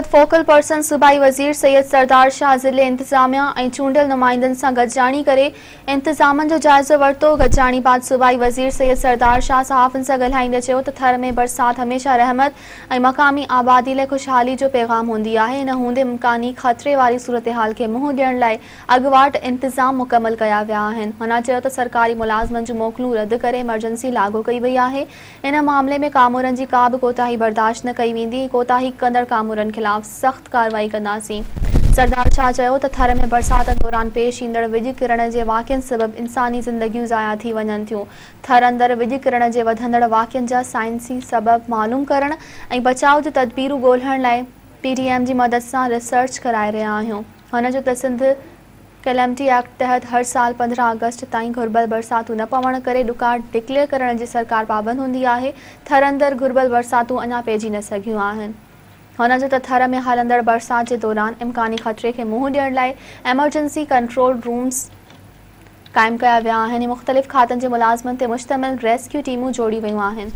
Focal person सूबाई वज़ीर सैयद सरदार शाह ज़िले इंतज़ामिया ऐं चूंडियल नुमाइंदनि सां गॾिजाणी करे इंतज़ामनि जो जाइज़ो वरितो। गॾिजाणी बाद सूबाई वज़ीर सैयद सरदार शाह सहाफ़ियुनि सां ॻाल्हाईंदे चयो त थर में बरसाति हमेशह रहमत ऐं मक़ामी आबादी लाइ ख़ुशहाली जो पैगाम हूंदी आहे। इन हूंदे इम्कानी ख़तरे वारी सूरतहाल खे मुंहुं ॾियण लाइ अॻुवाट इंतज़ाम मुकमल कया विया आहिनि। हुन चयो त सरकारी मुलाज़िमनि जूं मोकलूं रद्द करे इमरजेंसी लागू कई वई आहे। इन मामले में कामूरनि जी का बि कोताही बर्दाश्त न कई वेंदी। कोताही कंदड़ कामूरनि खिलाफ सख्त कार्रवाई कंदासीं। सरदार शाह चयो त थर में बरसात दौरान पेश ईंदड़ विॼ किरण जे वाक़िअनि सबबि इंसानी ज़िंदगियूं ज़ाया थी वञनि थियूं। थर अंदरि विॼ किरण जे वधंदड़ वाक़िअनि जा साइंसी सबब मालूम करण ऐं बचाव जूं तदबीरूं ॻोल्हण लाइ PDM जी मदद सां रिसर्च कराए रहिया आहियूं। हुन जो त सिंध कैलेमिटी एक्ट तहत हर साल 15 अगस्त ताईं घुर्बल बरसातूं न पवण करे ॾुकार डिक्लेयर करण जी सरकार पाबंद हूंदी आहे। थर अंदरि घुर्बल बरसातूं अञा पइजी न सघियूं आहिनि। हुन जो त थर में हलंदड़ बरसाति जे दौरान इम्कानी ख़तरे खे मुंहुं ॾियण लाइ एमरजेंसी कंट्रोल रूम्स क़ाइमु कया विया आहिनि। मुख़्तलिफ़ खातनि जे मुलाज़िमनि ते मुश्तमिल रेस्क्यू टीमूं जोड़ी वियूं आहिनि।